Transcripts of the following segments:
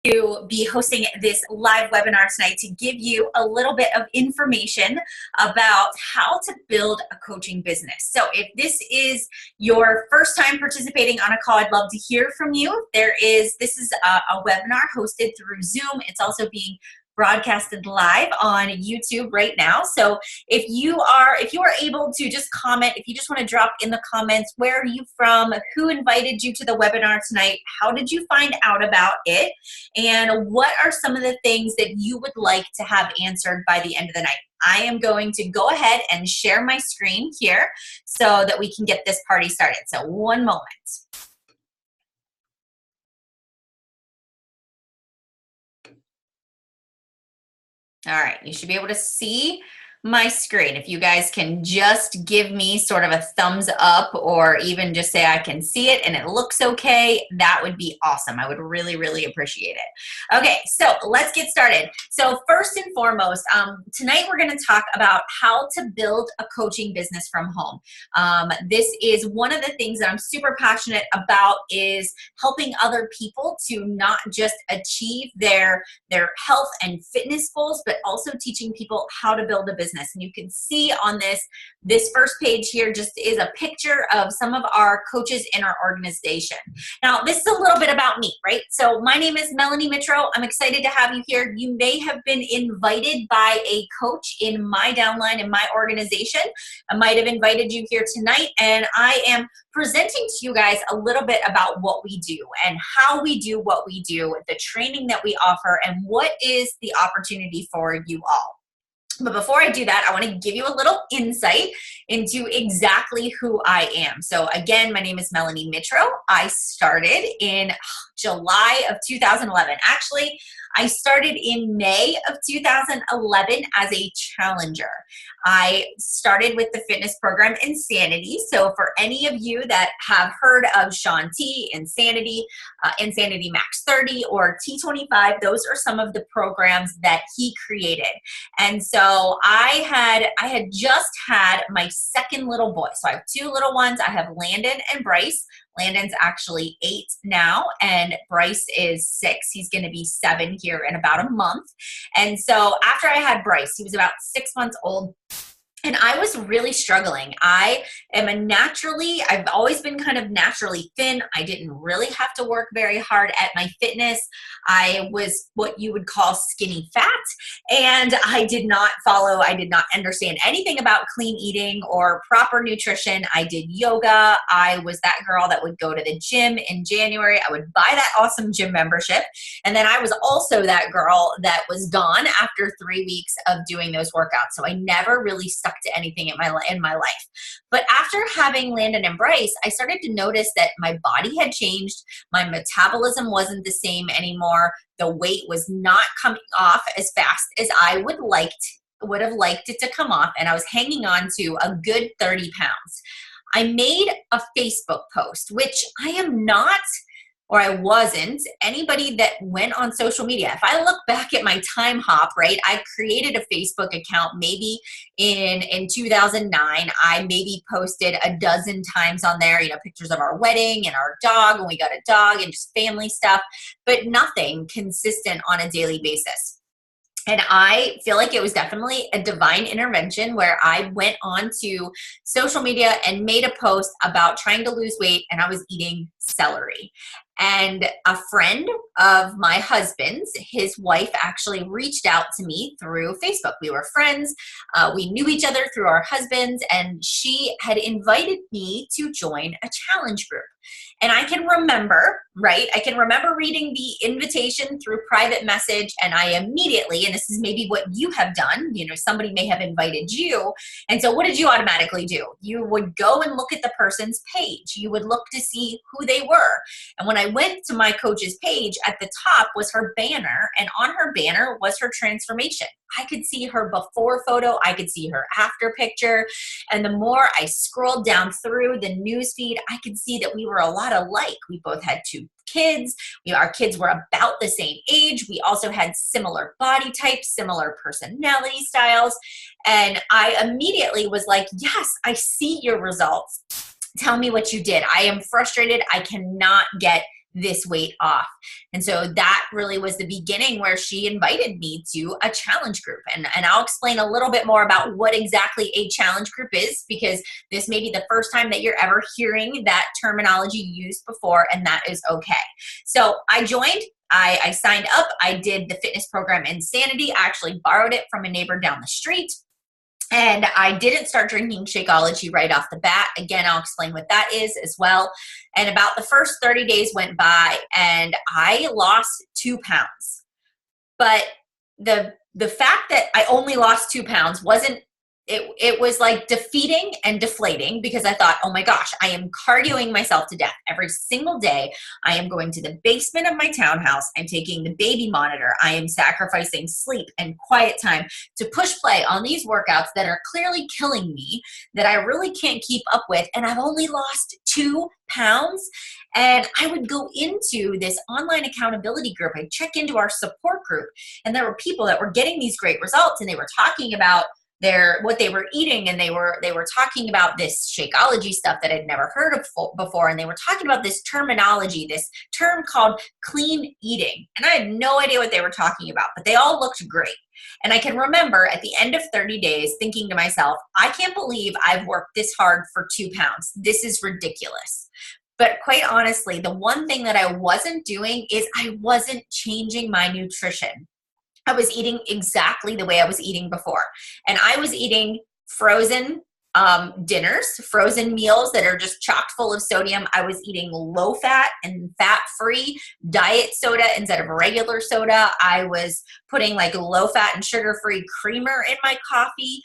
To be hosting this live webinar tonight to give you a little bit of information about how to build a coaching business. So if this is your first time participating on a call, I'd love to hear from you. This is a webinar hosted through Zoom. It's also being broadcasted live on YouTube right now. So if you are able to just comment, if you just want to drop in the comments, where are you from? Who invited you to the webinar tonight? How did you find out about it? And what are some of the things that you would like to have answered by the end of the night? I am going to go ahead and share my screen here so that we can get this party started. So one moment. All right, you should be able to see my screen. If you guys can just give me sort of a thumbs up or even just say I can see it and it looks okay, that would be awesome. I would really, really appreciate it. Okay, so let's get started. So first and foremost, tonight we're gonna talk about how to build a coaching business from home. This is one of the things that I'm super passionate about, is helping other people to not just achieve their health and fitness goals, but also teaching people how to build a business. And you can see on this first page here just is a picture of some of our coaches in our organization. Now, this is a little bit about me, right? So my name is Melanie Mitro. I'm excited to have you here. You may have been invited by a coach in my downline in my organization. I might have invited you here tonight, and I am presenting to you guys a little bit about what we do and how we do what we do, the training that we offer, and what is the opportunity for you all. But before I do that, I want to give you a little insight into exactly who I am. So again, my name is Melanie Mitro. I started in July of 2011. Actually, I started in May of 2011 as a challenger. I started with the fitness program Insanity. So for any of you that have heard of Shaun T, Insanity, Insanity Max 30, or T25, those are some of the programs that he created. And so I had just had my second little boy. So I have two little ones. I have Landon and Bryce. Landon's actually 8 now, and Bryce is 6. He's going to be 7 here in about a month. And so after I had Bryce, he was about 6 months old, and I was really struggling. I've always been kind of naturally thin. I didn't really have to work very hard at my fitness. I was what you would call skinny fat, and I did not understand anything about clean eating or proper nutrition. I did yoga. I was that girl that would go to the gym in January. I would buy that awesome gym membership. And then I was also that girl that was gone after 3 weeks of doing those workouts. So I never really stuck to anything in my life. But after having Landon and Bryce, I started to notice that my body had changed. My metabolism wasn't the same anymore. The weight was not coming off as fast as I would have liked it to come off, and I was hanging on to a good 30 pounds. I made a Facebook post, which I wasn't anybody that went on social media. If I look back at my time hop, right, I created a Facebook account maybe in 2009. I maybe posted a dozen times on there, pictures of our wedding and our dog, and we got a dog and just family stuff, but nothing consistent on a daily basis. And I feel like it was definitely a divine intervention where I went on to social media and made a post about trying to lose weight, and I was eating celery. And a friend of my husband's, his wife actually reached out to me through Facebook. We were friends. We knew each other through our husbands, and she had invited me to join a challenge group. And I can remember reading the invitation through private message, and I immediately, and this is maybe what you have done, somebody may have invited you. And so what did you automatically do? You would go and look at the person's page. You would look to see who they were. And when I went to my coach's page, at the top was her banner, and on her banner was her transformation. I could see her before photo. I could see her after picture. And the more I scrolled down through the news feed, I could see that we were a lot alike. We both had 2 kids. Our kids were about the same age. We also had similar body types, similar personality styles. And I immediately was like, yes, I see your results. Tell me what you did. I am frustrated. I cannot get this weight off. And so that really was the beginning where she invited me to a challenge group. And I'll explain a little bit more about what exactly a challenge group is, because this may be the first time that you're ever hearing that terminology used before, and that is okay. So I joined. I signed up. I did the fitness program Insanity. I actually borrowed it from a neighbor down the street. And I didn't start drinking Shakeology right off the bat. Again, I'll explain what that is as well. And about the first 30 days went by and I lost 2 pounds. But the fact that I only lost 2 pounds wasn't, it was like defeating and deflating, because I thought, oh my gosh, I am cardioing myself to death every single day. I am going to the basement of my townhouse. I'm taking the baby monitor. I am sacrificing sleep and quiet time to push play on these workouts that are clearly killing me, that I really can't keep up with. And I've only lost 2 pounds. And I would go into this online accountability group. I'd check into our support group, and there were people that were getting these great results, and they were talking about what they were eating, and they were talking about this Shakeology stuff that I'd never heard of before, and they were talking about this terminology, this term called clean eating, and I had no idea what they were talking about, but they all looked great. And I can remember at the end of 30 days thinking to myself, I can't believe I've worked this hard for 2 pounds. This is ridiculous. But quite honestly, the one thing that I wasn't doing is I wasn't changing my nutrition. I was eating exactly the way I was eating before. And I was eating frozen dinners, frozen meals that are just chock full of sodium. I was eating low fat and fat free diet soda instead of regular soda. I was putting like low fat and sugar free creamer in my coffee.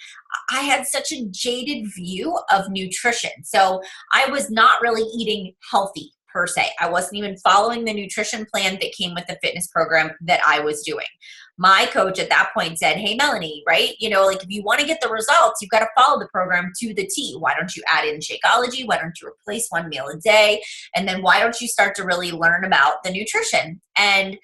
I had such a jaded view of nutrition. So I was not really eating healthy per se. I wasn't even following the nutrition plan that came with the fitness program that I was doing. My coach at that point said, hey, Melanie, right? Like if you want to get the results, you've got to follow the program to the T. Why don't you add in Shakeology? Why don't you replace 1 meal a day? And then why don't you start to really learn about the nutrition? And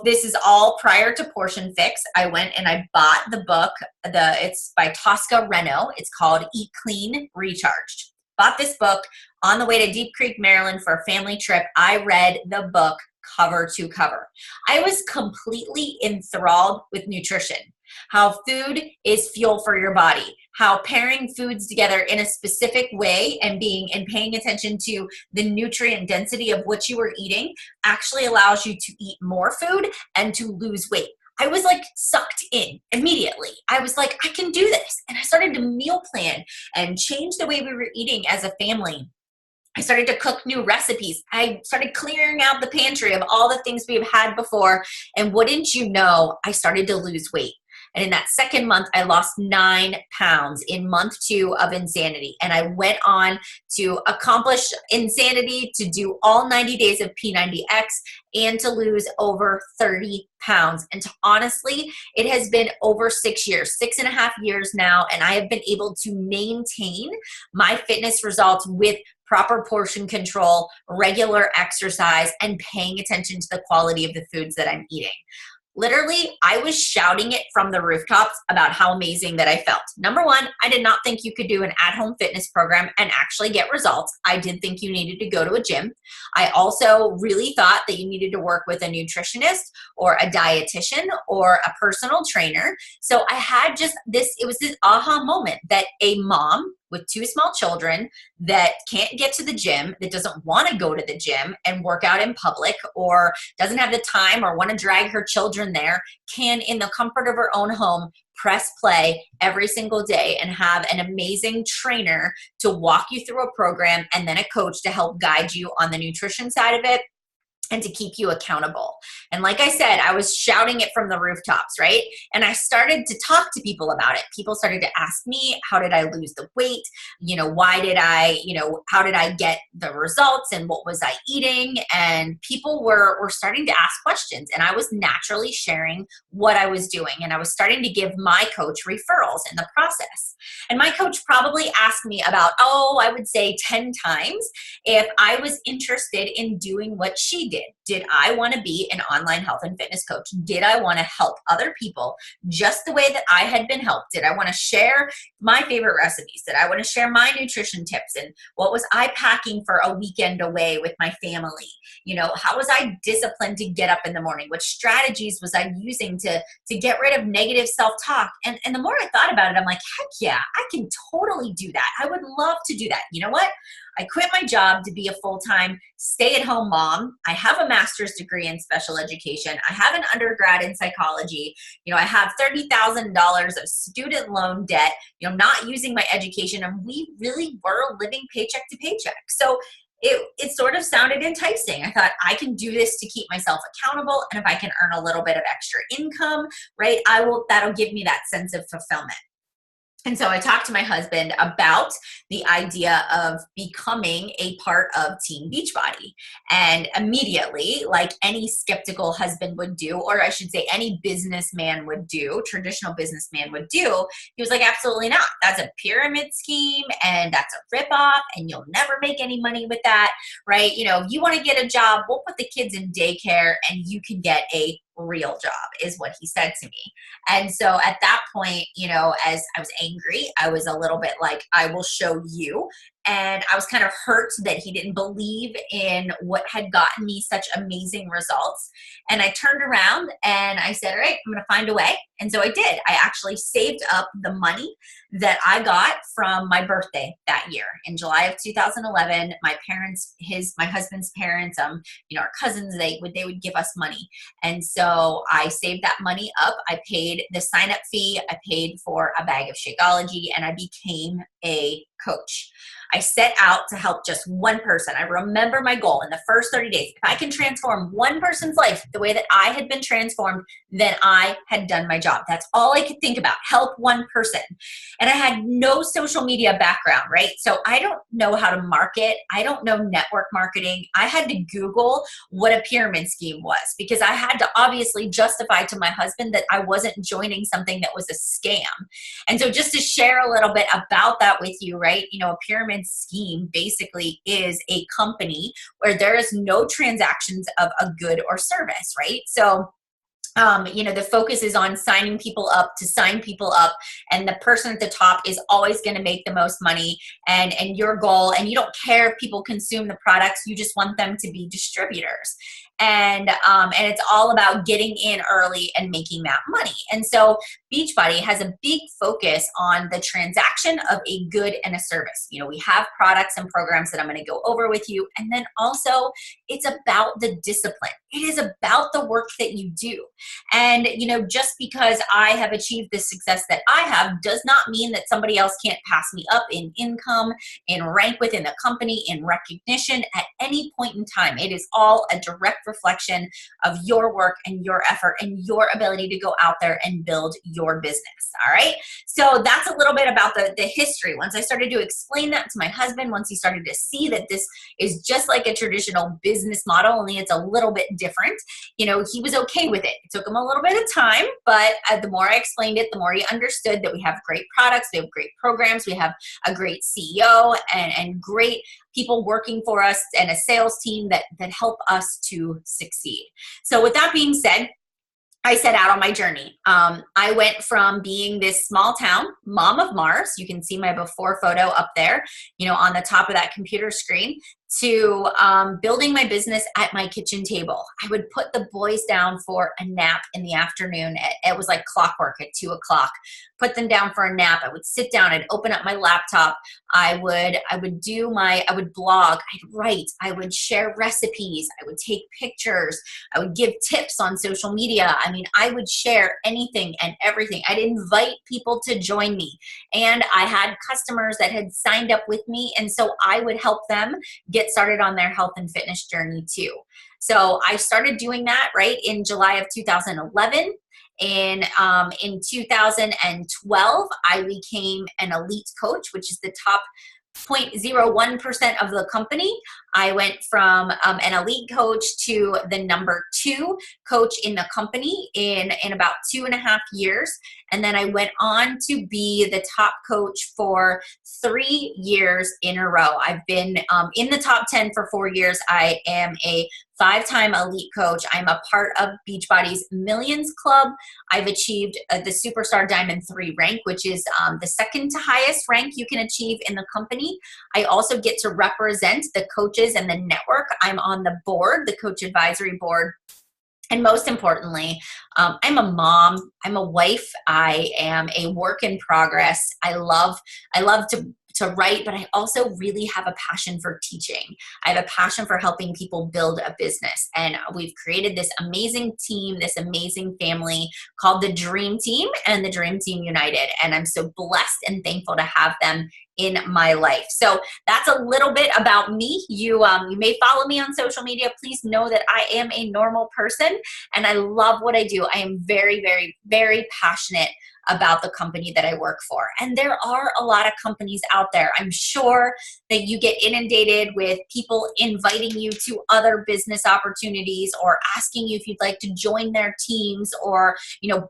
this is all prior to Portion Fix. I went and I bought the book. It's by Tosca Reno. It's called Eat Clean, Recharged. Bought this book on the way to Deep Creek, Maryland for a family trip. I read the book cover to cover. I was completely enthralled with nutrition, how food is fuel for your body, how pairing foods together in a specific way and paying attention to the nutrient density of what you are eating actually allows you to eat more food and to lose weight. I was like sucked in immediately. I was like, I can do this. And I started to meal plan and change the way we were eating as a family. I started to cook new recipes. I started clearing out the pantry of all the things we've had before. And wouldn't you know, I started to lose weight. And in that second month, I lost 9 pounds in month 2 of Insanity. And I went on to accomplish Insanity, to do all 90 days of P90X, and to lose over 30 pounds. And honestly, it has been over 6 years, 6.5 years now. And I have been able to maintain my fitness results with proper portion control, regular exercise, and paying attention to the quality of the foods that I'm eating. Literally, I was shouting it from the rooftops about how amazing that I felt. Number one, I did not think you could do an at-home fitness program and actually get results. I did think you needed to go to a gym. I also really thought that you needed to work with a nutritionist or a dietitian or a personal trainer. So I had it was this aha moment that a mom with 2 small children that can't get to the gym, that doesn't want to go to the gym and work out in public, or doesn't have the time or want to drag her children there, can, in the comfort of her own home, press play every single day and have an amazing trainer to walk you through a program, and then a coach to help guide you on the nutrition side of it and to keep you accountable. And like I said, I was shouting it from the rooftops, right? And I started to talk to people about it. People started to ask me, how did I lose the weight? How did I get the results, and what was I eating? And people were starting to ask questions, and I was naturally sharing what I was doing. And I was starting to give my coach referrals in the process. And my coach probably asked me about, I would say 10 times if I was interested in doing what she did. did. Did I want to be an online health and fitness coach? Did I want to help other people just the way that I had been helped? Did I want to share my favorite recipes? Did I want to share my nutrition tips? And what was I packing for a weekend away with my family? You know, how was I disciplined to get up in the morning? What strategies was I using to get rid of negative self-talk? And the more I thought about it, I'm like, heck yeah, I can totally do that. I would love to do that. You know what? I quit my job to be a full-time stay-at-home mom. I have a master's degree in special education. I have an undergrad in psychology. You know, I have $30,000 of student loan debt, you know, not using my education. And we really were living paycheck to paycheck. So it sort of sounded enticing. I thought, I can do this to keep myself accountable. And if I can earn a little bit of extra income, right, that'll give me that sense of fulfillment. And so I talked to my husband about the idea of becoming a part of Team Beachbody. And immediately, like any skeptical husband would do, or I should say any businessman would do, traditional businessman would do, he was like, absolutely not. That's a pyramid scheme and that's a ripoff and you'll never make any money with that, right? You know, if you want to get a job, we'll put the kids in daycare and you can get a real job, is what he said to me. And so at that point, you know, as I was angry, I was a little bit like, I will show you. And I was kind of hurt that he didn't believe in what had gotten me such amazing results. And I turned around and I said, all right, I'm going to find a way. And so I did. I actually saved up the money that I got from my birthday that year. In July of 2011, my husband's parents, you know, our cousins, they would give us money. And so I saved that money up. I paid the sign-up fee. I paid for a bag of Shakeology and I became a coach. I set out to help just one person. I remember my goal in the first 30 days. If I can transform one person's life the way that I had been transformed, then I had done my job. That's all I could think about, help one person. And I had no social media background, right? So I don't know how to market. I don't know network marketing. I had to Google what a pyramid scheme was because I had to obviously justify to my husband that I wasn't joining something that was a scam. And so just to share a little bit about that with you, right? You know, a pyramid scheme basically is a company where there is no transactions of a good or service, right? So you know, the focus is on signing people up to sign people up, and the person at the top is always going to make the most money. And your goal, and you don't care if people consume the products, you just want them to be distributors. And it's all about getting in early and making that money. And so Beachbody has a big focus on the transaction of a good and a service. You know, we have products and programs that I'm going to go over with you. And then also it's about the discipline. It is about the work that you do. And, you know, just because I have achieved the success that I have does not mean that somebody else can't pass me up in income, in rank within the company, in recognition at any point in time. It is all a direct reflection of your work and your effort and your ability to go out there and build your business. All right. So that's a little bit about the history. Once I started to explain that to my husband, once he started to see that this is just like a traditional business model, only it's a little bit different, you know, he was okay with it. It took him a little bit of time, but the more I explained it, the more he understood that we have great products, we have great programs, we have a great CEO and great people working for us and a sales team that help us to succeed. So with that being said, I set out on my journey. I went from being this small town mom of Mars. You can see my before photo up there, you know, on the top of that computer screen, to building my business at my kitchen table. I would put the boys down for a nap in the afternoon. It was like clockwork at 2 o'clock. Put them down for a nap. I would sit down. I'd open up my laptop. I would blog. I'd write. I would share recipes. I would take pictures. I would give tips on social media. I mean, I would share anything and everything. I'd invite people to join me. And I had customers that had signed up with me. And so I would help them get started on their health and fitness journey too. So I started doing that right in July of 2011. In 2012, I became an elite coach, which is the top 0.01% of the company. I went from an elite coach to the number 2 coach in the company in about 2.5 years. And then I went on to be the top coach for 3 years in a row. I've been in the top 10 for 4 years. I am a 5-time elite coach. I'm a part of Beachbody's Millions Club. I've achieved the Superstar Diamond 3 rank, which is the second to highest rank you can achieve in the company. I also get to represent the coaches and the network. I'm on the board, the coach advisory board. And most importantly, I'm a mom, I'm a wife, I am a work in progress. I love to write, but I also really have a passion for teaching. I have a passion for helping people build a business. And we've created this amazing team, this amazing family called the Dream Team and the Dream Team United. And I'm so blessed and thankful to have them in my life. So that's a little bit about me. You may follow me on social media. Please know that I am a normal person and I love what I do. I am very, very, very passionate about the company that I work for. And there are a lot of companies out there. I'm sure that you get inundated with people inviting you to other business opportunities or asking you if you'd like to join their teams or,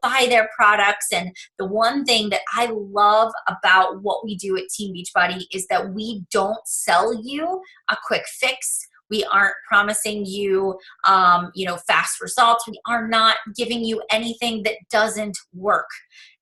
buy their products. And the one thing that I love about what we do at Team Beachbody is that we don't sell you a quick fix. We aren't promising you, fast results. We are not giving you anything that doesn't work.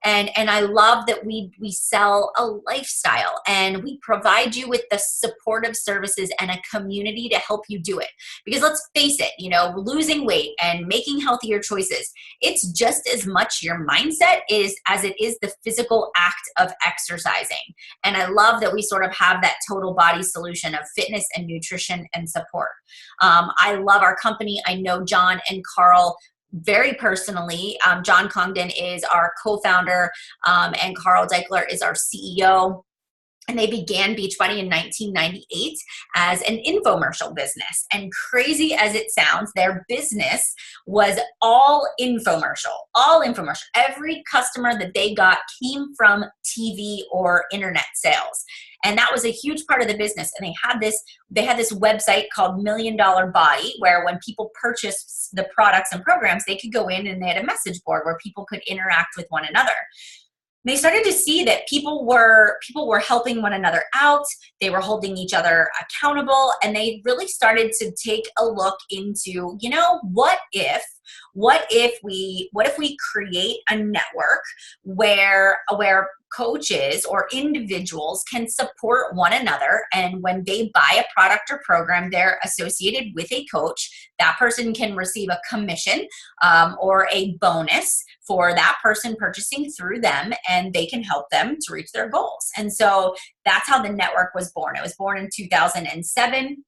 And I love that we sell a lifestyle and we provide you with the supportive services and a community to help you do it. Because let's face it, losing weight and making healthier choices, it's just as much your mindset as it is the physical act of exercising. And I love that we sort of have that total body solution of fitness and nutrition and support. I love our company. I know John and Carl very personally. John Congdon is our co-founder and Carl Deichler is our CEO. And they began Beachbody in 1998 as an infomercial business. And crazy as it sounds, their business was all infomercial, all infomercial. Every customer that they got came from TV or internet sales. And that was a huge part of the business. And they had this website called $1 Million Body, where when people purchased the products and programs, they could go in and they had a message board where people could interact with one another. They started to see that people were helping one another out. They were holding each other accountable, and they really started to take a look into, what if we create a network where coaches or individuals can support one another, and when they buy a product or program they're associated with a coach, that person can receive a commission or a bonus for that person purchasing through them, and they can help them to reach their goals. And so that's how the network was born. It was born in 2007.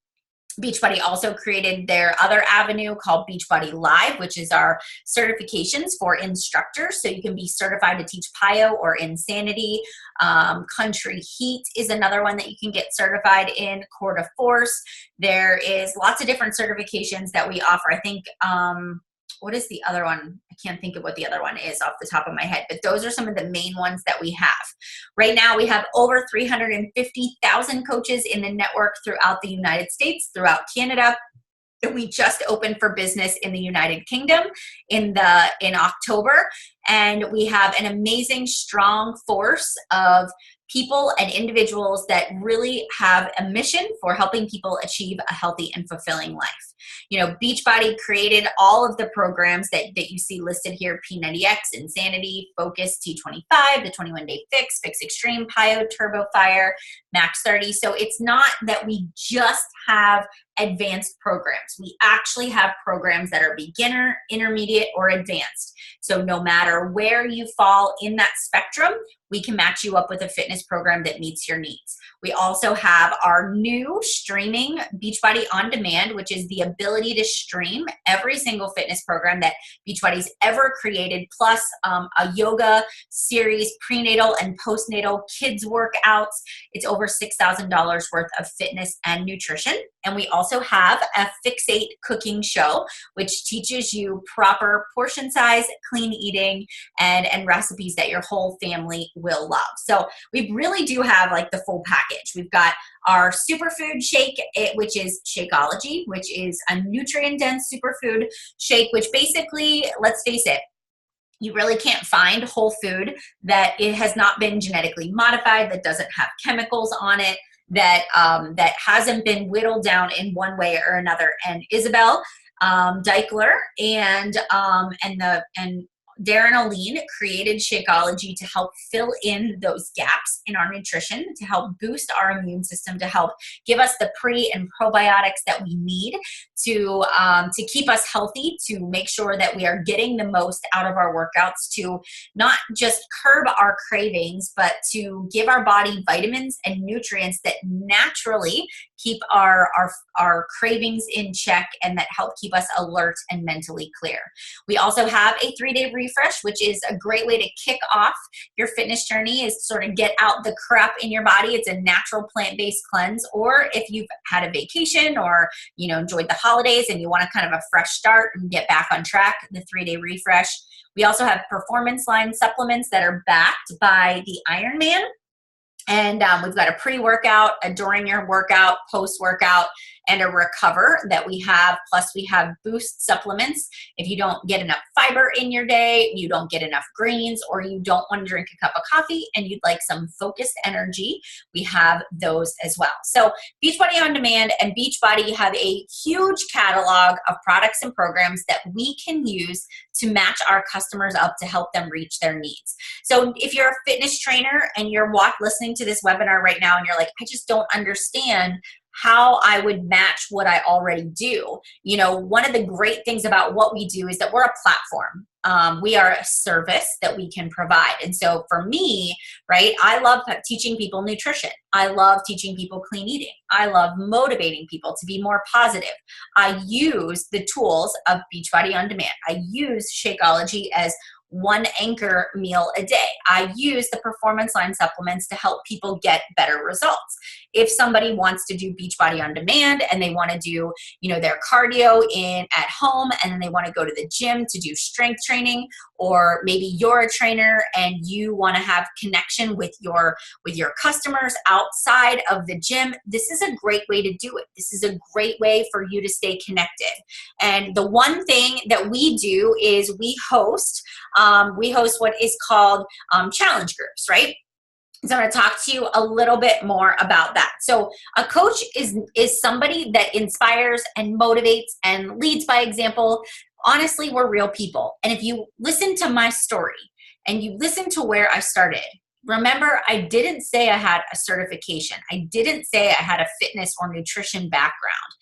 Beachbody also created their other avenue called Beachbody Live, which is our certifications for instructors. So you can be certified to teach PIO or Insanity. Country Heat is another one that you can get certified in. Core to Force. There is lots of different certifications that we offer. I think, what is the other one? I can't think of what the other one is off the top of my head, but those are some of the main ones that we have. Right now, we have over 350,000 coaches in the network throughout the United States, throughout Canada. We just opened for business in the United Kingdom in October, and we have an amazing, strong force of people and individuals that really have a mission for helping people achieve a healthy and fulfilling life. Beachbody created all of the programs that you see listed here: P90X, Insanity, Focus, T25, the 21-Day Fix, Fix Extreme, PIO, Turbo Fire, Max 30. So it's not that we just have advanced programs. We actually have programs that are beginner, intermediate, or advanced. So no matter where you fall in that spectrum, we can match you up with a fitness program that meets your needs. We also have our new streaming Beachbody On Demand, which is the ability to stream every single fitness program that Beachbody's ever created, plus a yoga series, prenatal and postnatal kids workouts. It's over $6,000 worth of fitness and nutrition. And we also also have a Fixate cooking show, which teaches you proper portion size, clean eating, and recipes that your whole family will love. So we really do have like the full package. We've got our superfood shake, which is Shakeology, which is a nutrient-dense superfood shake, which basically, let's face it, you really can't find whole food that it has not been genetically modified, that doesn't have chemicals on it, that that hasn't been whittled down in one way or another. And Isabel Deichler and Darren Oline created Shakeology to help fill in those gaps in our nutrition, to help boost our immune system, to help give us the pre and probiotics that we need to keep us healthy, to make sure that we are getting the most out of our workouts, to not just curb our cravings, but to give our body vitamins and nutrients that naturally keep our cravings in check and that help keep us alert and mentally clear. We also have a 3-day refresh, which is a great way to kick off your fitness journey, is sort of get out the crap in your body. It's a natural plant-based cleanse. Or if you've had a vacation or enjoyed the holidays and you want to kind of a fresh start and get back on track, the 3-day refresh. We also have performance line supplements that are backed by the Ironman. And we've got a pre-workout, a during your workout, post-workout, and a recover that we have. Plus we have boost supplements. If you don't get enough fiber in your day, you don't get enough greens, or you don't want to drink a cup of coffee and you'd like some focused energy, we have those as well. So Beachbody On Demand and Beachbody have a huge catalog of products and programs that we can use to match our customers up to help them reach their needs. So if you're a fitness trainer and you're listening to this webinar right now and you're like, I just don't understand how I would match what I already do. One of the great things about what we do is that we're a platform. We are a service that we can provide. And so for me, right, I love teaching people nutrition. I love teaching people clean eating. I love motivating people to be more positive. I use the tools of Beachbody On Demand. I use Shakeology as one anchor meal a day. I use the performance line supplements to help people get better results. If somebody wants to do Beachbody On Demand and they want to do, their cardio at home, and then they want to go to the gym to do strength training, or maybe you're a trainer and you want to have connection with your customers outside of the gym, this is a great way to do it. This is a great way for you to stay connected. And the one thing that we do is we host what is called challenge groups, right? So I'm going to talk to you a little bit more about that. So a coach is somebody that inspires and motivates and leads by example. Honestly, we're real people. And if you listen to my story and you listen to where I started, remember, I didn't say I had a certification. I didn't say I had a fitness or nutrition background.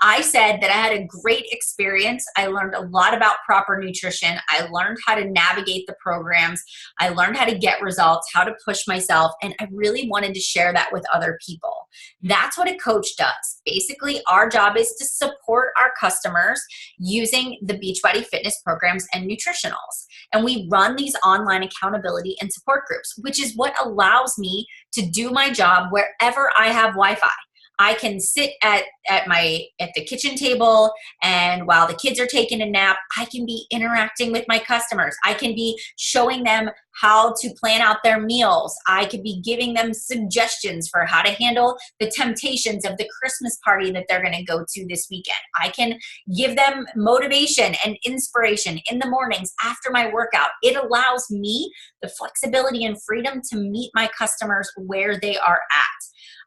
I said that I had a great experience. I learned a lot about proper nutrition. I learned how to navigate the programs. I learned how to get results, how to push myself, and I really wanted to share that with other people. That's what a coach does. Basically, our job is to support our customers using the Beachbody fitness programs and nutritionals. And we run these online accountability and support groups, which is what allows me to do my job wherever I have Wi-Fi. I can sit at the kitchen table, and while the kids are taking a nap, I can be interacting with my customers. I can be showing them how to plan out their meals. I could be giving them suggestions for how to handle the temptations of the Christmas party that they're going to go to this weekend. I can give them motivation and inspiration in the mornings after my workout. It allows me the flexibility and freedom to meet my customers where they are at.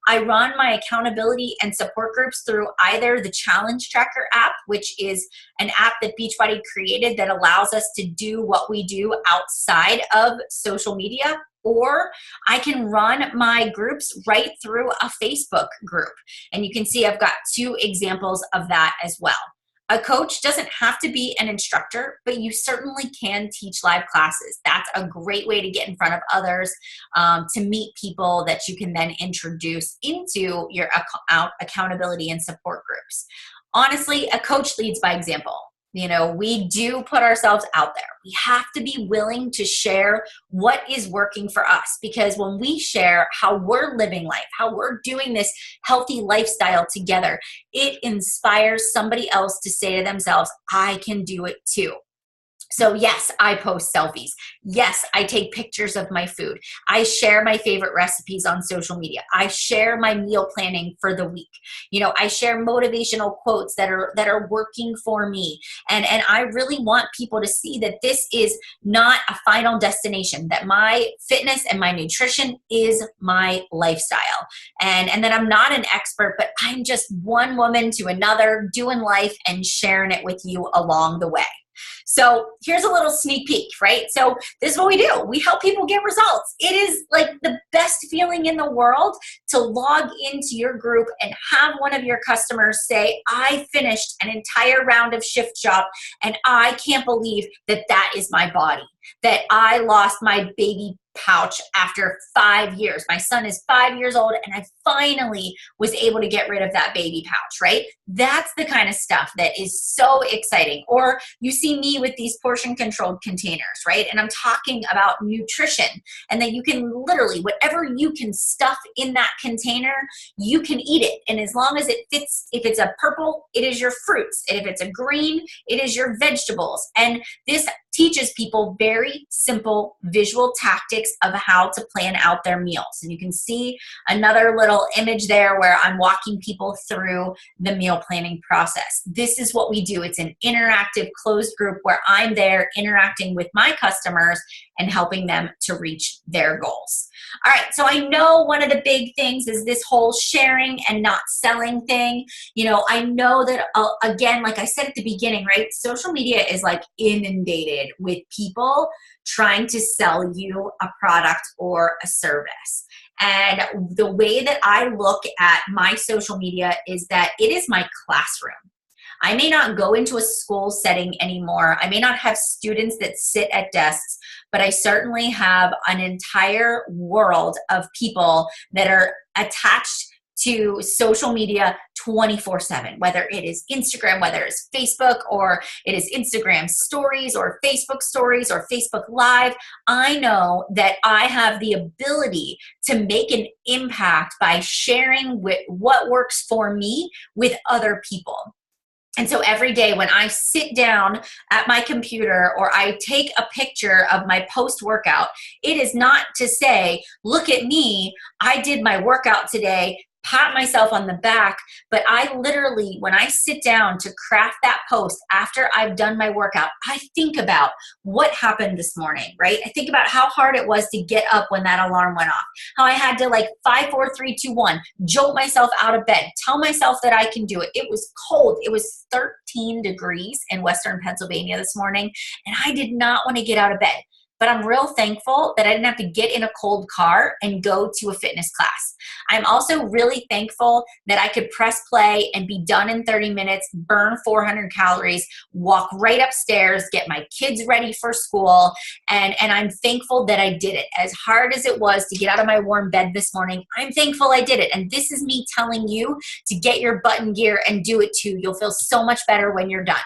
I run my accountability and support groups through either the Challenge Tracker app, which is an app that Beachbody created that allows us to do what we do outside of social media, or I can run my groups right through a Facebook group. And you can see I've got 2 examples of that as well. A coach doesn't have to be an instructor, but you certainly can teach live classes. That's a great way to get in front of others, to meet people that you can then introduce into your accountability and support groups. Honestly, a coach leads by example. You know, we do put ourselves out there. We have to be willing to share what is working for us, because when we share how we're living life, how we're doing this healthy lifestyle together, it inspires somebody else to say to themselves, I can do it too. So yes, I post selfies. Yes, I take pictures of my food. I share my favorite recipes on social media. I share my meal planning for the week. You know, I share motivational quotes that are working for me. And I really want people to see that this is not a final destination, that my fitness and my nutrition is my lifestyle. And that I'm not an expert, but I'm just one woman to another doing life and sharing it with you along the way. So here's a little sneak peek, right? So this is what we do. We help people get results. It is like the best feeling in the world to log into your group and have one of your customers say, I finished an entire round of Shift Shop and I can't believe that that is my body, that I lost my baby pouch after 5 years. My son is 5 years old and I finally was able to get rid of that baby pouch, right? That's the kind of stuff that is so exciting. Or you see me with these portion controlled containers, right? And I'm talking about nutrition, and that you can literally, whatever you can stuff in that container, you can eat it. And as long as it fits, if it's a purple, it is your fruits. And if it's a green, it is your vegetables. And this teaches people very simple visual tactics of how to plan out their meals. And you can see another little image there where I'm walking people through the meal planning process. This is what we do. It's an interactive closed group where I'm there interacting with my customers and helping them to reach their goals. All right, so I know one of the big things is this whole sharing and not selling thing. You know, I know that, again, like I said at the beginning, right, social media is like inundated with people trying to sell you a product or a service. And the way that I look at my social media is that it is my classroom. I may not go into a school setting anymore. I may not have students that sit at desks, but I certainly have an entire world of people that are attached to social media 24/7, whether it is Instagram, whether it's Facebook, or it is Instagram stories or Facebook stories or Facebook Live. I know that I have the ability to make an impact by sharing with what works for me with other people. And so every day when I sit down at my computer or I take a picture of my post-workout, it is not to say, look at me, I did my workout today, pat myself on the back, but I literally, when I sit down to craft that post after I've done my workout, I think about what happened this morning, right? I think about how hard it was to get up when that alarm went off, how I had to like 5, 4, 3, 2, 1, jolt myself out of bed, tell myself that I can do it. It was cold. It was 13 degrees in Western Pennsylvania this morning, and I did not want to get out of bed. But I'm real thankful that I didn't have to get in a cold car and go to a fitness class. I'm also really thankful that I could press play and be done in 30 minutes, burn 400 calories, walk right upstairs, get my kids ready for school. And I'm thankful that I did it. As hard as it was to get out of my warm bed this morning, I'm thankful I did it. And this is me telling you to get your butt in gear and do it too. You'll feel so much better when you're done.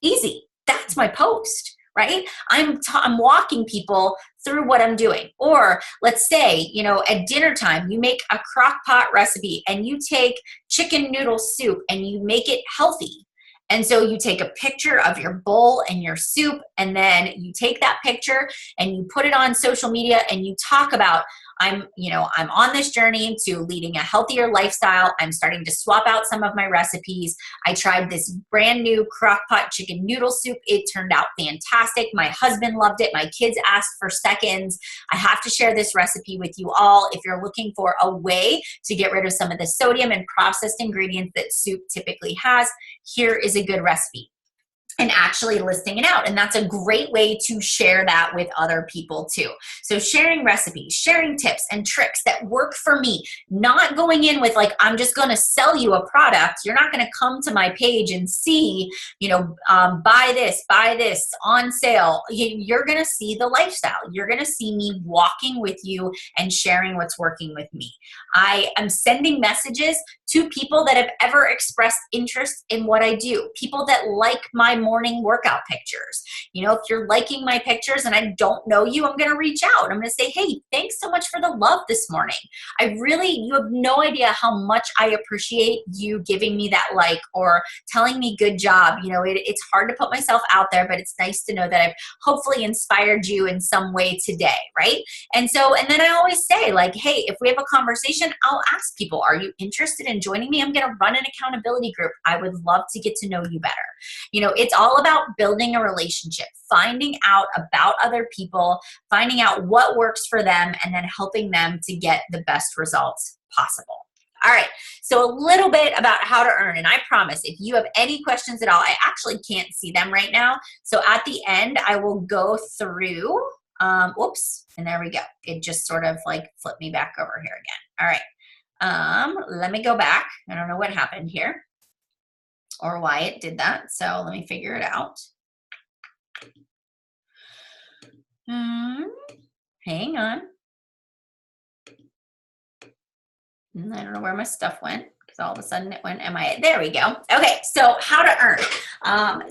Easy. That's my post. Right? I'm walking people through what I'm doing. Or let's say, you know, at dinner time, you make a crock pot recipe and you take chicken noodle soup and you make it healthy. And so you take a picture of your bowl and your soup, and then you take that picture and you put it on social media and you talk about, I'm on this journey to leading a healthier lifestyle. I'm starting to swap out some of my recipes. I tried this brand new crock pot chicken noodle soup. It turned out fantastic. My husband loved it. My kids asked for seconds. I have to share this recipe with you all. If you're looking for a way to get rid of some of the sodium and processed ingredients that soup typically has, here is a good recipe. And actually listing it out. And that's a great way to share that with other people too. So sharing recipes, sharing tips and tricks that work for me, not going in with like, I'm just going to sell you a product. You're not going to come to my page and see, buy this on sale. You're going to see the lifestyle. You're going to see me walking with you and sharing what's working with me. I am sending messages to people that have ever expressed interest in what I do, people that like my morning workout pictures. You know, if you're liking my pictures and I don't know you, I'm going to reach out. I'm going to say, hey, thanks so much for the love this morning. You have no idea how much I appreciate you giving me that like or telling me good job. You know, it's hard to put myself out there, but it's nice to know that I've hopefully inspired you in some way today, right? And then I always say, like, hey, if we have a conversation, I'll ask people, are you interested in joining me? I'm going to run an accountability group. I would love to get to know you better. You know, it's all about building a relationship, finding out about other people, finding out what works for them, and then helping them to get the best results possible. All right, so a little bit about how to earn, and I promise if you have any questions at all, I actually can't see them right now, so at the end I will go through, whoops, and there we go. It just sort of like flipped me back over here again. All right, let me go back. I don't know what happened here or why it did that, so let me figure it out. Hang on. I don't know where my stuff went because all of a sudden it went MIA. There we go. Okay, so how to earn.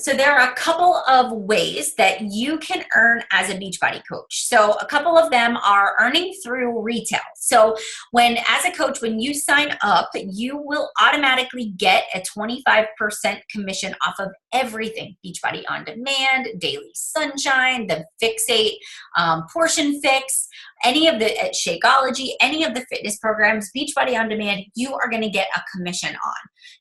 So there are a couple of ways that you can earn as a Beachbody coach. So a couple of them are earning through retail. So as a coach, when you sign up, you will automatically get a 25% commission off of everything. Beachbody On Demand, Daily Sunshine, the Fixate, Portion Fix, any of the Shakeology, any of the fitness programs, Beachbody On Demand, you are going to get a commission on.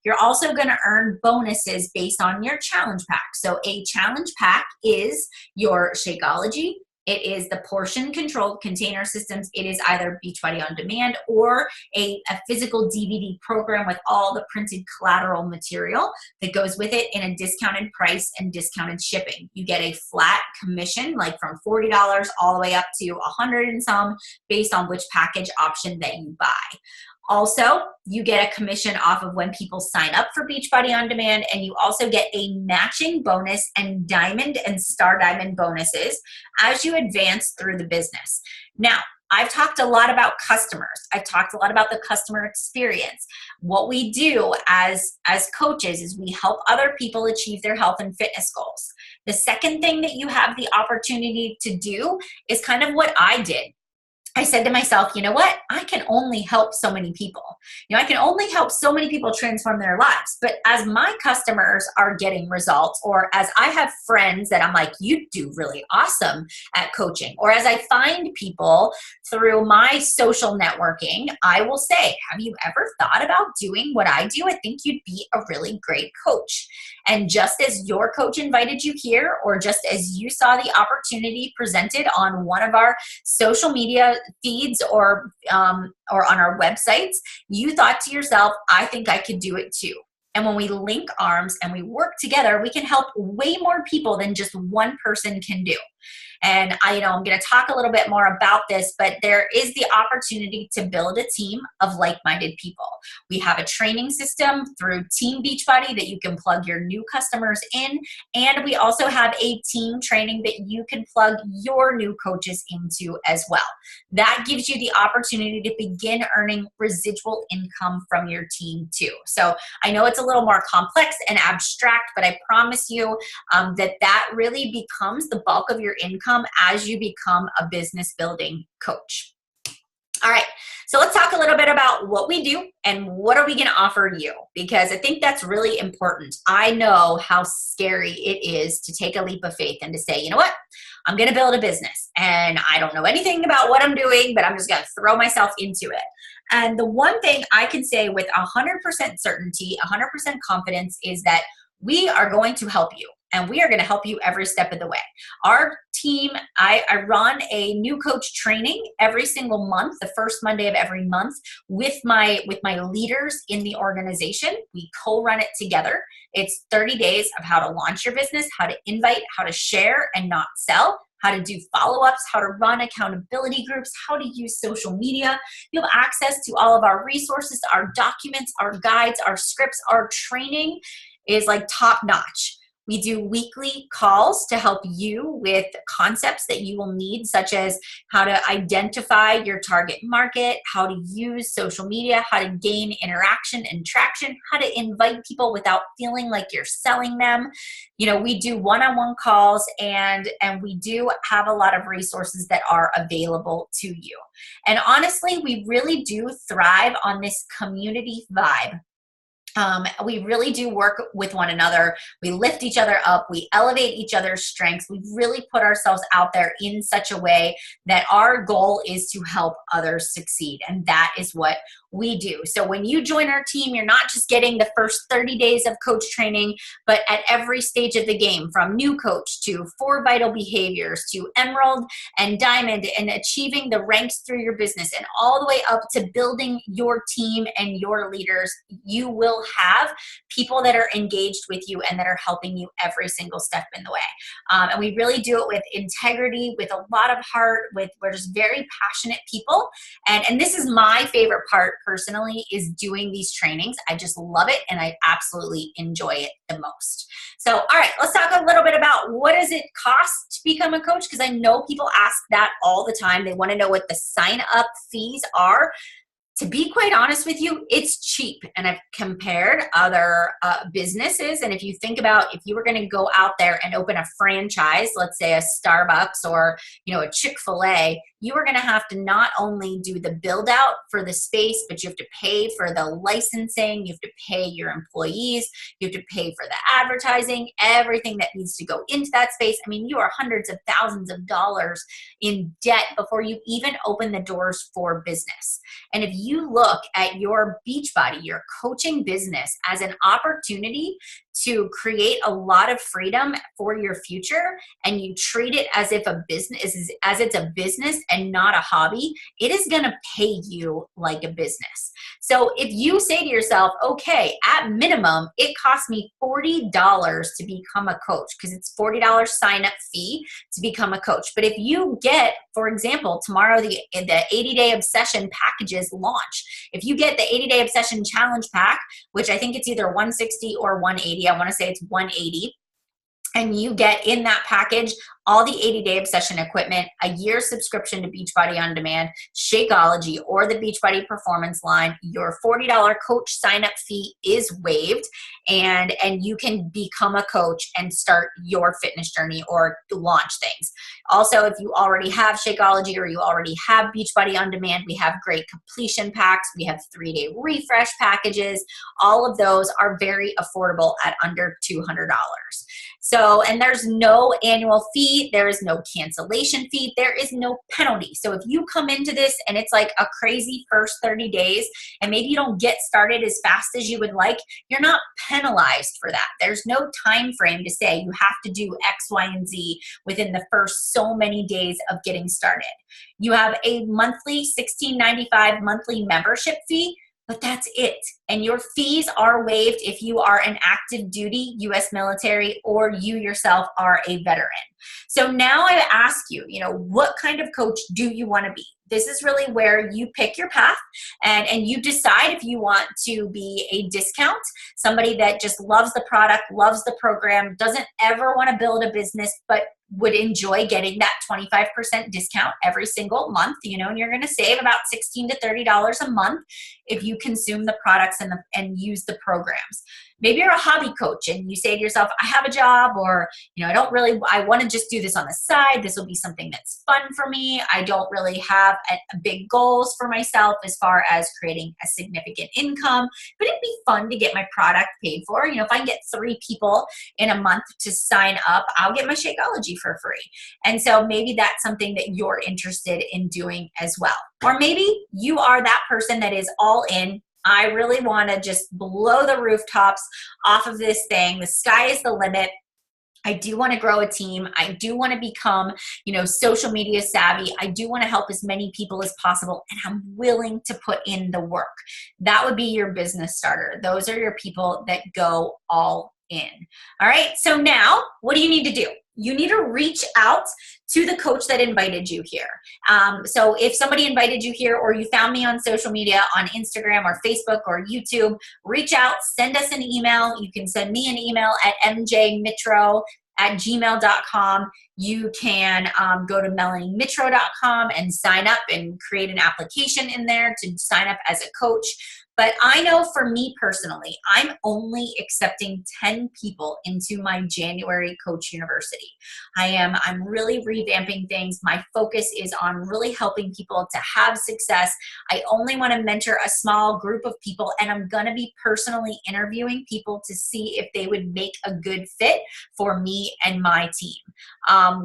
You're also going to earn bonuses based on your challenge pack. So a challenge pack is your Shakeology. It is the portion controlled container systems. It is either Beachbody On Demand or a physical DVD program with all the printed collateral material that goes with it in a discounted price and discounted shipping. You get a flat commission, like from $40 all the way up to $100 and some, based on which package option that you buy. Also, you get a commission off of when people sign up for Beachbody On Demand, and you also get a matching bonus and diamond and star diamond bonuses as you advance through the business. Now, I've talked a lot about customers. I've talked a lot about the customer experience. What we do as coaches is we help other people achieve their health and fitness goals. The second thing that you have the opportunity to do is kind of what I did. I said to myself, you know what? I can only help so many people. You know, I can only help so many people transform their lives. But as my customers are getting results, or as I have friends that I'm like, you do really awesome at coaching, or as I find people through my social networking, I will say, have you ever thought about doing what I do? I think you'd be a really great coach. And just as your coach invited you here, or just as you saw the opportunity presented on one of our social media feeds or on our websites, you thought to yourself, I think I could do it too. And when we link arms and we work together, we can help way more people than just one person can do. And I'm going to talk a little bit more about this, but there is the opportunity to build a team of like-minded people. We have a training system through Team Beachbody that you can plug your new customers in. And we also have a team training that you can plug your new coaches into as well. That gives you the opportunity to begin earning residual income from your team too. So I know it's a little more complex and abstract, but I promise you that really becomes the bulk of your income as you become a business building coach. All right, so let's talk a little bit about what we do and what are we going to offer you, because I think that's really important. I know how scary it is to take a leap of faith and to say, you know what, I'm going to build a business and I don't know anything about what I'm doing, but I'm just going to throw myself into it. And the one thing I can say with 100% certainty, 100% confidence is that we are going to help you. And we are going to help you every step of the way. Our team, I run a new coach training every single month, the first Monday of every month, with my leaders in the organization. We co-run it together. It's 30 days of how to launch your business, how to invite, how to share and not sell, how to do follow-ups, how to run accountability groups, how to use social media. You have access to all of our resources, our documents, our guides, our scripts. Our training is like top notch. We do weekly calls to help you with concepts that you will need, such as how to identify your target market, how to use social media, how to gain interaction and traction, how to invite people without feeling like you're selling them. You know, we do one-on-one calls, and we do have a lot of resources that are available to you. And honestly, we really do thrive on this community vibe. We really do work with one another. We lift each other up. We elevate each other's strengths. We really put ourselves out there in such a way that our goal is to help others succeed. And that is what we do. So when you join our team, you're not just getting the first 30 days of coach training, but at every stage of the game, from new coach to 4 vital behaviors to emerald and diamond, and achieving the ranks through your business, and all the way up to building your team and your leaders, you will have people that are engaged with you and that are helping you every single step in the way. And we really do it with integrity, with a lot of heart, we're just very passionate people. And this is my favorite part personally, is doing these trainings. I just love it, and I absolutely enjoy it the most. So, all right, let's talk a little bit about what does it cost to become a coach, because I know people ask that all the time. They want to know what the sign up fees are. To be quite honest with you, it's cheap. And I've compared other businesses. And if you think about, if you were going to go out there and open a franchise, let's say a Starbucks or, you know, a Chick-fil-A, you are going to have to not only do the build out for the space, but you have to pay for the licensing, you have to pay your employees, you have to pay for the advertising, everything that needs to go into that space. I mean, you are hundreds of thousands of dollars in debt before you even open the doors for business. And if you look at your Beachbody, your coaching business, as an opportunity to create a lot of freedom for your future, and you treat it as if a business, as it's a business and not a hobby, it is going to pay you like a business. So if you say to yourself, okay, at minimum, it costs me $40 to become a coach, because it's $40 sign up fee to become a coach. But if you get, for example, tomorrow, the 80-day obsession packages launch. If you get the 80-day obsession challenge pack, which I think it's either 160 or 180, I want to say it's 180. And you get in that package all the 80-day obsession equipment, a year subscription to Beachbody On Demand, Shakeology, or the Beachbody Performance line. Your $40 coach sign-up fee is waived, and you can become a coach and start your fitness journey or launch things. Also, if you already have Shakeology or you already have Beachbody On Demand, we have great completion packs. We have 3-day refresh packages. All of those are very affordable at under $200. So, and there's no annual fee. There is no cancellation fee. There is no penalty. So if you come into this and it's like a crazy first 30 days and maybe you don't get started as fast as you would like, you're not penalized for that. There's no time frame to say you have to do X, Y, and Z within the first so many days of getting started. You have a monthly $16.95 monthly membership fee, but that's it. And your fees are waived if you are an active duty U.S. military or you yourself are a veteran. So now I ask you, what kind of coach do you want to be? This is really where you pick your path and you decide if you want to be a discount, somebody that just loves the product, loves the program, doesn't ever want to build a business, but would enjoy getting that 25% discount every single month, and you're going to save about $16 to $30 a month if you consume the products and use the programs. Maybe you're a hobby coach and you say to yourself, I have a job, or, I want to just do this on the side. This will be something that's fun for me. I don't really have big goals for myself as far as creating a significant income, but it'd be fun to get my product paid for. If I can get 3 people in a month to sign up, I'll get my Shakeology for free. And so maybe that's something that you're interested in doing as well. Or maybe you are that person that is all in. I really want to just blow the rooftops off of this thing. The sky is the limit. I do want to grow a team. I do want to become, social media savvy. I do want to help as many people as possible, and I'm willing to put in the work. That would be your business starter. Those are your people that go all in. All right. So now what do you need to do? you need to reach out to the coach that invited you here. So if somebody invited you here, or you found me on social media, on Instagram or Facebook or YouTube, reach out, send us an email. You can send me an email at mjmitro@gmail.com. You can go to melaniemitro.com and sign up and create an application in there to sign up as a coach. But I know for me personally, I'm only accepting 10 people into my January Coach University. I'm really revamping things. My focus is on really helping people to have success. I only want to mentor a small group of people, and I'm going to be personally interviewing people to see if they would make a good fit for me and my team.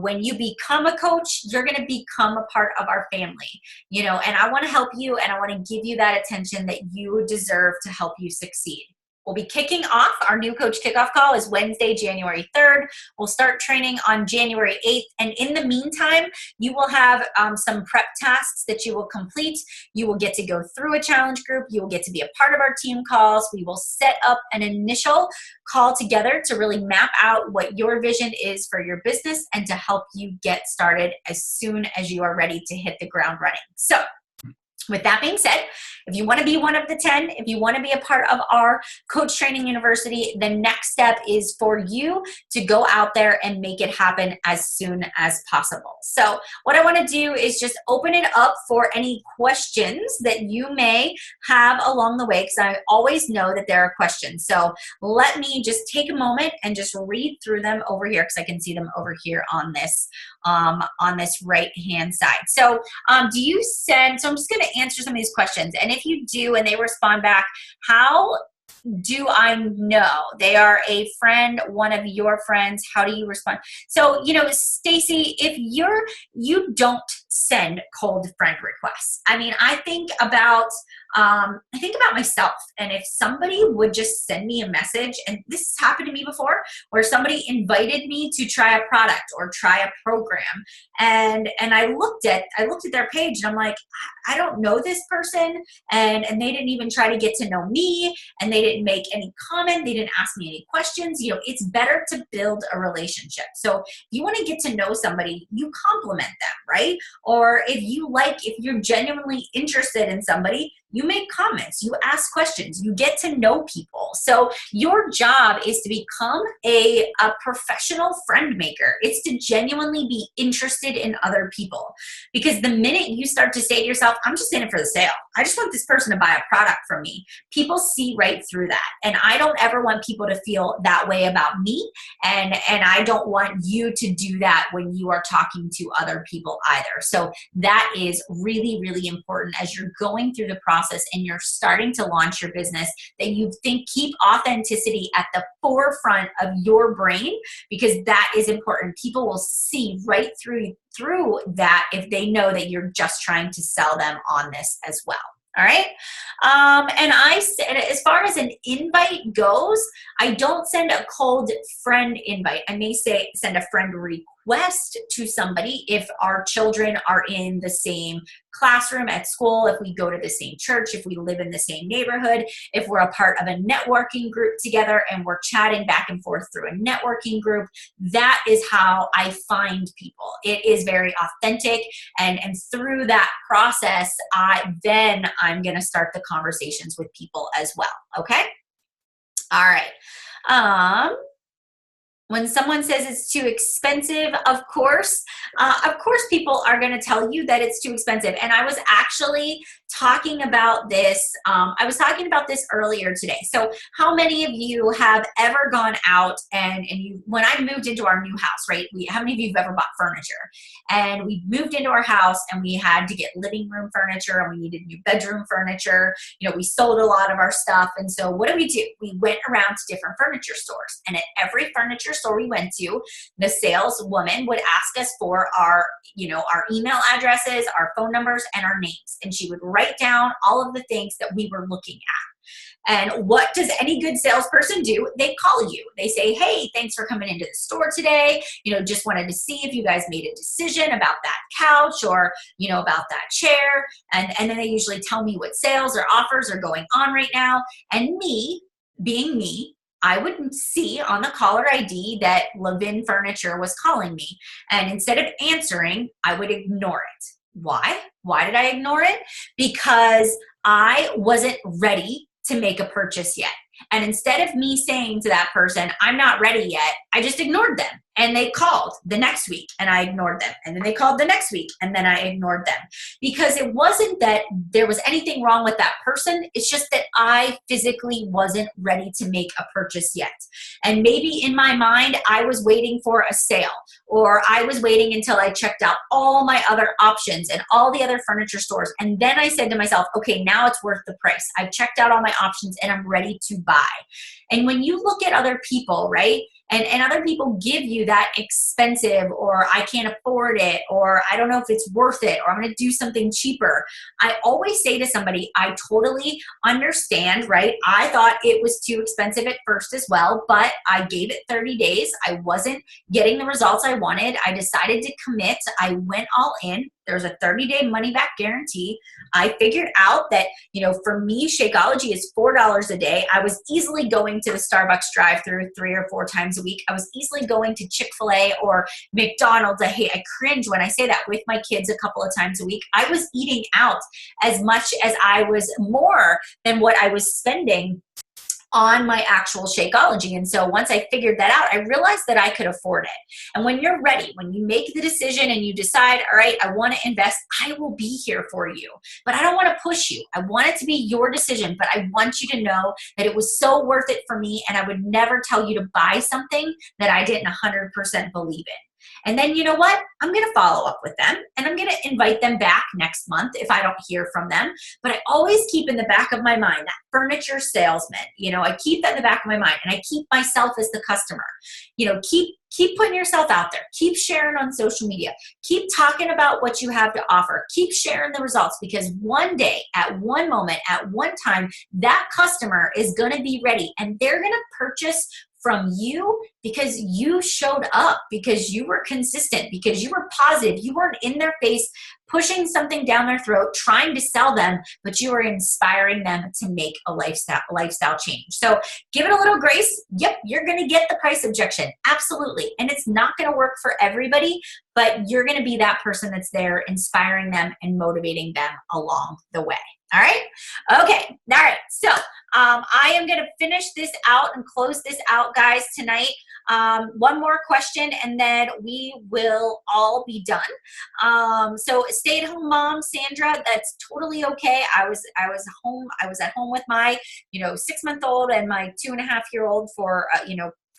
When you become a coach, you're going to become a part of our family, and I want to help you, and I want to give you that attention that you deserve to help you succeed. We'll be kicking off. Our new coach kickoff call is Wednesday, January 3rd. We'll start training on January 8th. And in the meantime, you will have some prep tasks that you will complete. You will get to go through a challenge group. You will get to be a part of our team calls. We will set up an initial call together to really map out what your vision is for your business and to help you get started as soon as you are ready to hit the ground running. So, with that being said, if you want to be one of the 10, if you want to be a part of our Coach Training University, the next step is for you to go out there and make it happen as soon as possible. So what I want to do is just open it up for any questions that you may have along the way, because I always know that there are questions. So let me just take a moment and just read through them over here, because I can see them over here on this right-hand side. So do you send, so I'm just going to answer some of these questions. And if you do and they respond back, how do I know they are a friend, one of your friends? How do you respond? So, Stacy, if you don't send cold friend requests. I mean, I think about myself, and if somebody would just send me a message, and this has happened to me before, where somebody invited me to try a product or try a program, and I looked at their page, and I'm like, I don't know this person, and they didn't even try to get to know me, and they didn't make any comment, they didn't ask me any questions. It's better to build a relationship. So if you want to get to know somebody, you compliment them, right? Or if you're genuinely interested in somebody, you make comments, you ask questions, you get to know people. So your job is to become a professional friend maker. It's to genuinely be interested in other people. Because the minute you start to say to yourself, I'm just in it for the sale, I just want this person to buy a product from me, people see right through that. And I don't ever want people to feel that way about me. And I don't want you to do that when you are talking to other people either. So that is really, really important as you're going through the process and you're starting to launch your business, that you keep authenticity at the forefront of your brain, because that is important. People will see right through that if they know that you're just trying to sell them on this as well. All right. And I said, as far as an invite goes, I don't send a cold friend invite. I may send a friend request to somebody if our children are in the same classroom at school, if we go to the same church, if we live in the same neighborhood, if we're a part of a networking group together and we're chatting back and forth through a networking group. That is how I find people. It is very authentic. And through that process, I'm going to start the conversations with people as well. Okay. All right. When someone says it's too expensive, of course people are going to tell you that it's too expensive. And I was actually talking about this. I was talking about this earlier today. So how many of you have ever gone out and when I moved into our new house, right? How many of you have ever bought furniture? And we moved into our house and we had to get living room furniture and we needed new bedroom furniture. We sold a lot of our stuff. And so what do? We went around to different furniture stores, and at every furniture store we went to, the saleswoman would ask us for our email addresses, our phone numbers, and our names. And she would write down all of the things that we were looking at. And what does any good salesperson do? They call you. They say, hey, thanks for coming into the store today. Just wanted to see if you guys made a decision about that couch or, about that chair. And then they usually tell me what sales or offers are going on right now. And me, being me, I would see on the caller ID that Levin Furniture was calling me. And instead of answering, I would ignore it. Why? Why did I ignore it? Because I wasn't ready to make a purchase yet. And instead of me saying to that person, I'm not ready yet, I just ignored them. And they called the next week and I ignored them. And then they called the next week and then I ignored them. Because it wasn't that there was anything wrong with that person. It's just that I physically wasn't ready to make a purchase yet. And maybe in my mind, I was waiting for a sale, or I was waiting until I checked out all my other options and all the other furniture stores. And then I said to myself, okay, now it's worth the price. I've checked out all my options and I'm ready to buy. And when you look at other people, right, and other people give you that expensive, or I can't afford it, or I don't know if it's worth it, or I'm going to do something cheaper, I always say to somebody, I totally understand, right? I thought it was too expensive at first as well, but I gave it 30 days. I wasn't getting the results I wanted. I decided to commit. I went all in. There's a 30-day money-back guarantee. I figured out that, for me, Shakeology is $4 a day. I was easily going to the Starbucks drive-thru 3 or 4 times a week. I was easily going to Chick-fil-A or McDonald's. I cringe when I say that, with my kids a couple of times a week. I was eating out as much as I was more than what I was spending on my actual Shakeology. And so once I figured that out, I realized that I could afford it. And when you're ready, when you make the decision and you decide, all right, I want to invest, I will be here for you. But I don't want to push you. I want it to be your decision, but I want you to know that it was so worth it for me, and I would never tell you to buy something that I didn't 100% believe in. And then, you know what? I'm going to follow up with them, and I'm going to invite them back next month if I don't hear from them. But I always keep in the back of my mind that furniture salesman. I keep that in the back of my mind, and I keep myself as the customer. Keep putting yourself out there. Keep sharing on social media. Keep talking about what you have to offer. Keep sharing the results, because one day, at one moment, at one time, that customer is going to be ready, and they're going to purchase from you because you showed up, because you were consistent, because you were positive. You weren't in their face pushing something down their throat, trying to sell them, but you were inspiring them to make a lifestyle change. So give it a little grace. Yep, you're going to get the price objection. Absolutely. And it's not going to work for everybody, but you're going to be that person that's there inspiring them and motivating them along the way. All right. Okay. All right. So I am going to finish this out and close this out, guys, tonight. One more question, and then we will all be done. So stay-at-home mom, Sandra, that's totally okay. I was home. I was at home with my 6-month-old and my 2.5-year-old for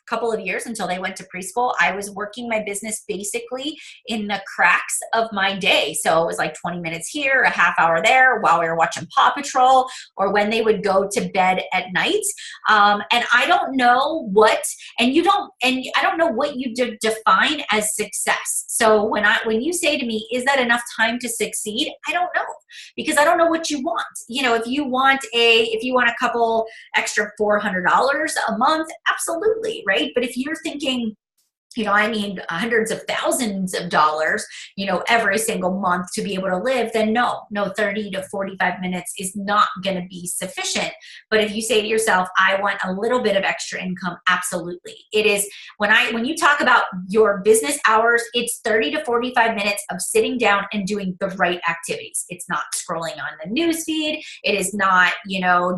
couple of years until they went to preschool. I was working my business basically in the cracks of my day. So it was like 20 minutes here, a half hour there while we were watching Paw Patrol, or when they would go to bed at night. And I don't know what, and I don't know what you define as success. So when you say to me, is that enough time to succeed? I don't know, because I don't know what you want. If you want a couple extra $400 a month, absolutely, right? But if you're thinking, I need hundreds of thousands of dollars, every single month to be able to live, then no, 30 to 45 minutes is not going to be sufficient. But if you say to yourself, I want a little bit of extra income, absolutely. It is, when you talk about your business hours, it's 30 to 45 minutes of sitting down and doing the right activities. It's not scrolling on the news feed. It is not,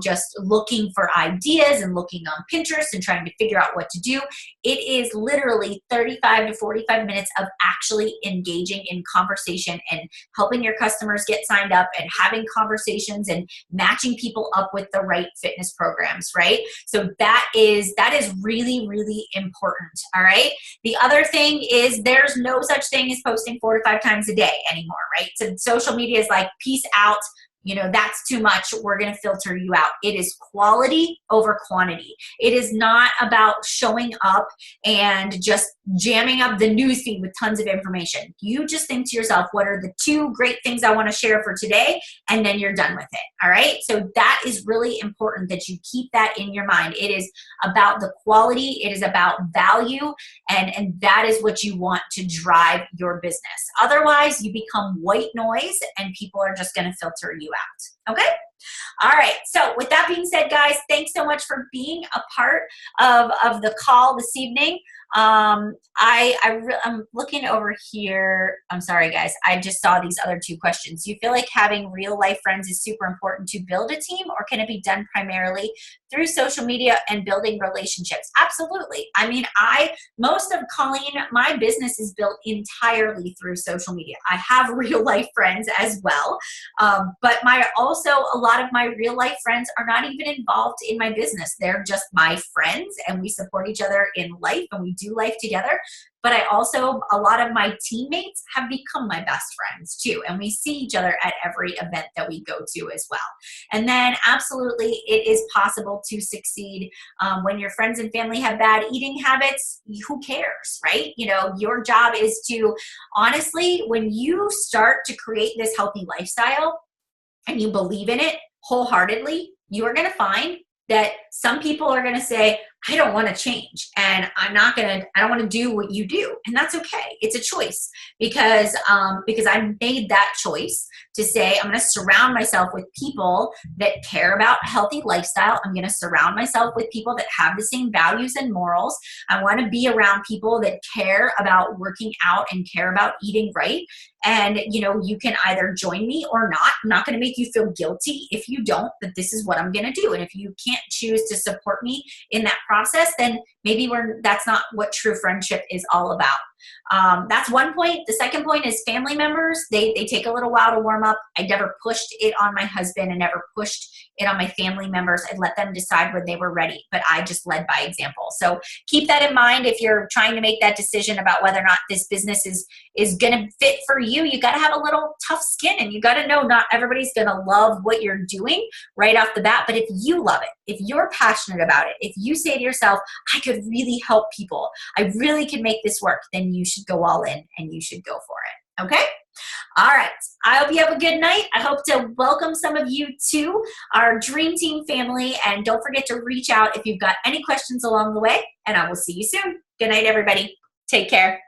just looking for ideas and looking on Pinterest and trying to figure out what to do. It is literally 35 to 45 minutes of actually engaging in conversation and helping your customers get signed up and having conversations and matching people up with the right fitness programs, right? So that is really, really important, all right? The other thing is there's no such thing as posting 4 to 5 times a day anymore, right? So social media is like, peace out. That's too much. We're going to filter you out. It is quality over quantity. It is not about showing up and just jamming up the newsfeed with tons of information. You just think to yourself, what are the 2 great things I want to share for today? And then you're done with it. All right. So that is really important that you keep that in your mind. It is about the quality. It is about value. And that is what you want to drive your business. Otherwise, you become white noise and people are just going to filter you out. Okay. All right. So with that being said, guys, thanks so much for being a part of the call this evening. I'm looking over here. I'm sorry, guys. I just saw these other two questions. Do you feel like having real life friends is super important to build a team, or can it be done primarily through social media and building relationships? Absolutely. I mean, most of Colleen, my business is built entirely through social media. I have real life friends as well. But a lot of my real life friends are not even involved in my business. They're just my friends, and we support each other in life, and we do life together. But a lot of my teammates have become my best friends too. And we see each other at every event that we go to as well. And then absolutely, it is possible to succeed when your friends and family have bad eating habits. Who cares, right? You know, your job is to, honestly, when you start to create this healthy lifestyle and you believe in it wholeheartedly, you are going to find that some people are going to say, I don't want to change, and I don't want to do what you do. And that's okay. It's a choice because I made that choice to say, I'm going to surround myself with people that care about a healthy lifestyle. I'm going to surround myself with people that have the same values and morals. I want to be around people that care about working out and care about eating right. And, you know, you can either join me or not. I'm not going to make you feel guilty if you don't, but this is what I'm going to do. And if you can't choose to support me in that process, then maybe that's not what true friendship is all about. That's one point. The second point is family members. They take a little while to warm up. I never pushed it on my husband and never pushed it on my family members. I let them decide when they were ready, but I just led by example. So keep that in mind if you're trying to make that decision about whether or not this business is going to fit for you. You got to have a little tough skin, and you got to know not everybody's going to love what you're doing right off the bat. But if you love it, if you're passionate about it, if you say to yourself, I could really help people, I really can make this work, then you should go all in and you should go for it. Okay? All right. I hope you have a good night. I hope to welcome some of you to our Dream Team family. And don't forget to reach out if you've got any questions along the way. And I will see you soon. Good night, everybody. Take care.